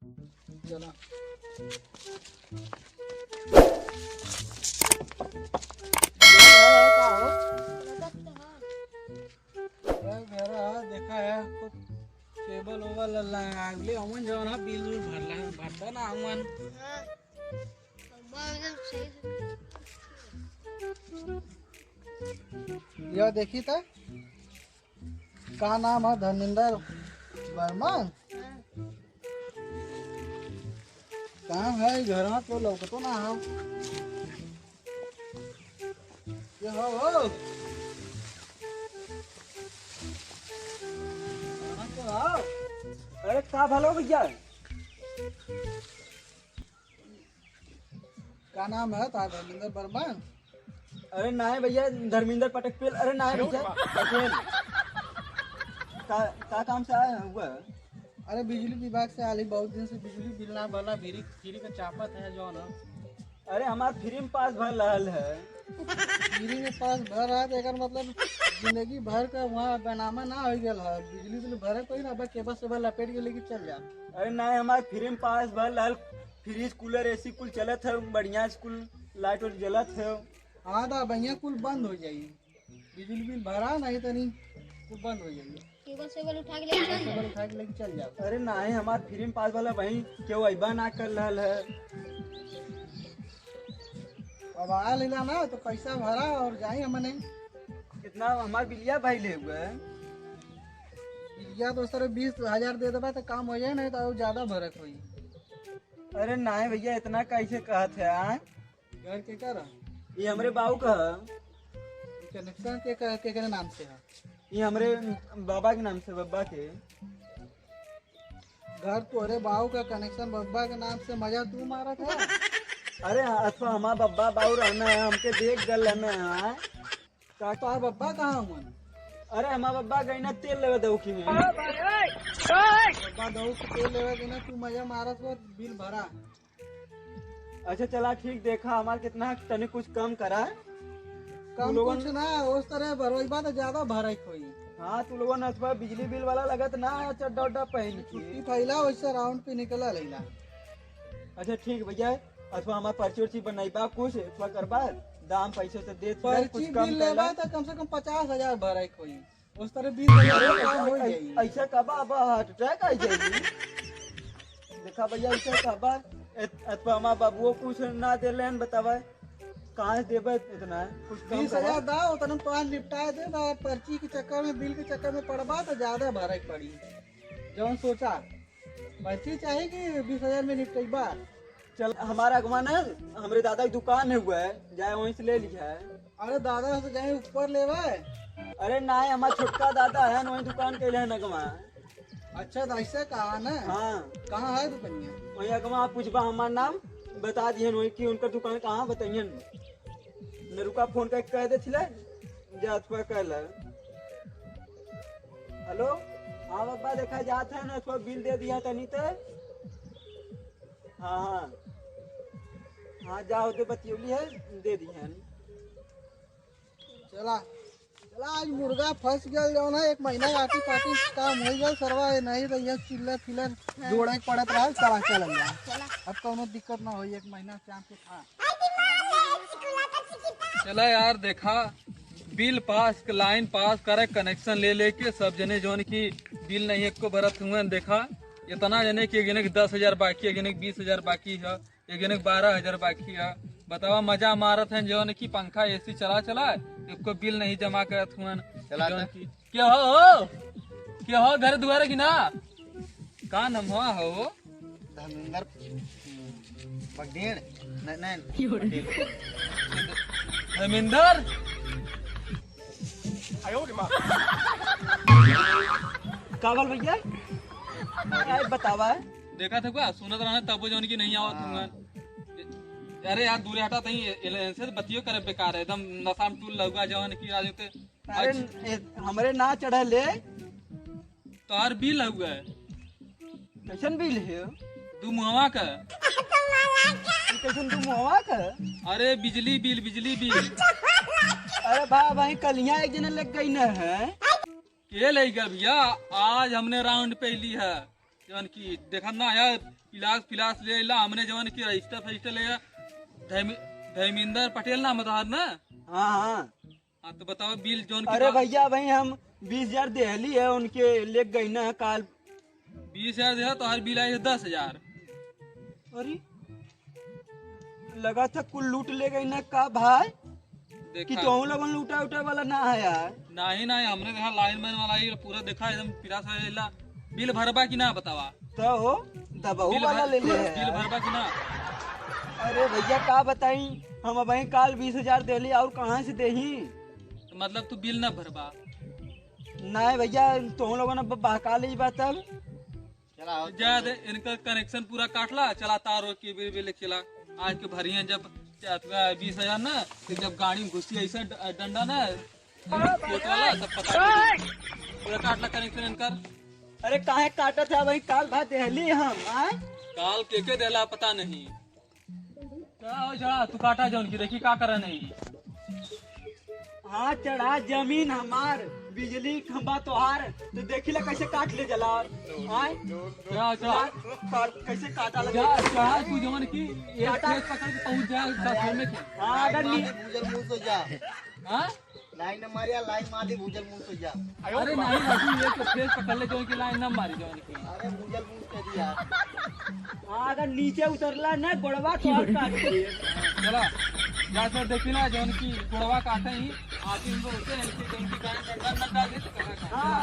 चला देखा है टेबल ओबल लागले अमन जवन हा बिल उल भरता ना अमन यह देखी था का नाम है धर्मेंद्र वर्मा कहाँ है घर में तो लोग तो ना हो ये हो अरे का भलो भैया का नाम है तार धर्मेंद्र वर्मा अरे ना है भैया धर्मेंद्र पटेल अरे ना है भैया पटेल का काम से आया हुआ अरे बिजली विभाग से आली बहुत दिन से बिजली बिल ना भरला फ्री का चापत है जो ना अरे हमार फ्री में पास भर रहल है फ्री में पास भर रहा है एकर मतलब जिंदगी भर का वहाँ बनामा ना हो गया है बिजली बिल भरे कोई ना केबल से लपेट के लेके चल जा अरे ना हमार फ्री में पास भर रहल फ्रिज कूलर एसी कुल चलत है बढ़िया कुल लाइट वाइट जलत है हाँ दा भैया कुल बंद हो जाई बिजली बिल भरा नहीं तो नहीं कुल बंद हो जाई केबल उठा के लेके चल जा अरे ना है हमार फ्री में पास वाला वही क्यों अबा ना कर रहल है अब आ लेला ना तो पैसा भरा और जाई हमने कितना हमार बिलिया भाई ले हुआ है या तो सर 20,000 दे देबा तो काम हो जाए नहीं तो और ज्यादा भरत होई अरे ना है भैया इतना कैसे कहत है घर के कर ये हमरे बाबू का है कनेक्शन के नाम से है ये हमरे बाबा के नाम से बब्बा के घर तोरे बाबू का कनेक्शन बब्बा के नाम से मजा तू मारा था अरे अथवा हमारा बब्बा बाबू रहना है हमके देख गल रहना है काका बब्बा कहाँ मन अरे हमारा बब्बा गई ना तेल लेवे दो की में बब्बा दऊ के तेल लेवे के ना तू मजा मारा तो बिल भरा अच्छा चला ठीक देखा हमारा कितना तनी कुछ कम करा कम कुछ ना उस तरह भरोई बात ज्यादा भराई कोई हाँ तू लोगों ने अथवा बिजली बिल वाला लगत ना चड्डा उड्डा पहन छुट्टी की फैला वैसे राउंड पे निकला लेला अच्छा ठीक भैया अथवा हमारा पर्ची उर्ची बनैबा कुछ अथवा करबा दाम पैसे से दे पर्ची कुछ बिल कम लेबा करला तो कम से कम 50,000 भराई कोई उस तरह 20,000 काम हो जाई ऐसा कबा अब हार्ट अटैक आ जाएगी देखा भैया ऐसा कबा अथवा हमारा बाबुओ कुछ ना देले बतावा कहाँ से देबे इतना कुछ कम 20,000 दाओ तो तो निपटा दे ना पर्ची के चक्कर में बिल के चक्कर में पड़बा तो ज्यादा भराई पड़ी जौन सोचा पर्ची चाहिए कि 20,000 में निपटेबा चल हमारा अगवा ना हमारे दादा की दुकान है हुआ है जाए वहीं से ले लिया है अरे दादा से जाए ऊपर लेवा अरे ना है हमारा छोटका दादा है वही दुकान के लिए नगमा अच्छा तो ऐसे कहा ना हाँ कहाँ है दुकानिया वही अगवा आप पूछबा हमारा नाम बता दिए वही की उनका दुकान कहाँ बताइए न रुका फोन करके कह दे छिले जात पर कल हेलो हाँ बाबा देखा जात है ना थोड़ा बिल दे दिया तनी तो हाँ हाँ हाँ जाओ तो बतियोली है दे दी है चला चला आज मुर्गा फंस गया जो ना 1 महीना आटी पाटी काम हो गया सरवा नहीं तो ये चिल्लर फिलर जोड़ा पड़त रहा चला चल अब कोनो दिक्कत ना हो 1 महीना शाम के खा चला यार देखा बिल पास लाइन पास करे कनेक्शन ले लेके सब जने जोन की बिल नहीं एक को भरत हुए देखा इतना जने की एक 10,000 बाकी है, एक 20,000 बाकी है, एक 12,000 बाकी है। बतावा मजा मारत है जोन की पंखा एसी चला एक को बिल नहीं जमा करत हुए क्या हो घर दुआरे की ना का नाम हो धर्मेंद्र पगडेड़ धर्मेंद्र कावल भैया क्या बतावा है देखा था क्या सुनत रहा तब जोन की नहीं आवत हुआ अरे यार दूरे हटा तही से बतियो करे बेकार है एकदम नशा में टूल लगा जवान की राजू के अरे हमरे ना चढ़ा ले तो हर बिल हुआ है कैसन बिल है दू मुहवा का कैसन तू मुहवा का अरे बिजली बिल अरे भाई कल यहाँ एक जना लग गई न है ये ले गया भैया आज हमने राउंड पे ली है जवन की देखा ना यार पिलास ले ला हमने जवन की रजिस्टर ले धर्मेंद्र पटेल नाम है ना। हाँ हाँ। हाँ तो बताओ बिल जवन की अरे भैया भाई हम 20,000 देहली है उनके ले गई ना काल। 20,000 दिया तो हर बिल आई 10,000। अरे लगा था कुल लूट ले गई ना का भाई कि देखा तुम लोगों लूटा उठा वाला ना है यार। नहीं हमने देखा लाइनमैन वाला ये पूरा देखा एकदम पिलास वाला बिल भरबा की ना बतावा। तो हो दबाऊ वाला ले ले है बिल यार। भरबा की ना। अरे भैया का बताई हम भाई काल 20,000 देली और कहाँ से देही। तो मतलब तू बिल ना भरबा। नहीं भैया तुम लोगों ने बहका ली बात तब। जा दे इनका कनेक्शन पूरा काट ला चला तार के बिल चला आज के भरिया जब 20,000 ना तो जब गाड़ी में घुसी ऐसा डंडा ना खेत वाला तब पता चली। पूरा काट ला कनेक्शन इनकर। अरे काहे काटा था भाई काल भाई देहली हम आए। काल के देला पता नहीं। चला तू काटा जौन की देखी का करा नहीं। हाँ चढ़ा जमीन हमार बिजली खंबा तोहार तो देखी ला कैसे काट ले जला। आए कैसे काटा लगा। चढ़ा तू जवन की एक खेत पकड़ के पहुंच जाए 10 मिनट में। हाँ अगर भूजल मुंह से जा हाँ लाइन मारिया लाइन मारी भूजल मुंह से जा। अरे नहीं बाबू ये तो खेत पकड़ ले जवन की लाइन ना मारी जवन की। अरे भूजल मुंह से दिया। हाँ अगर नीचे उतरला ना गोड़वा तो और काट दे। चला जा सर देखी ना जौन की गोड़वा काटे ही आती उनको होते हैं इनकी जौन की गाय डंडा न डाल दे तो कहाँ हाँ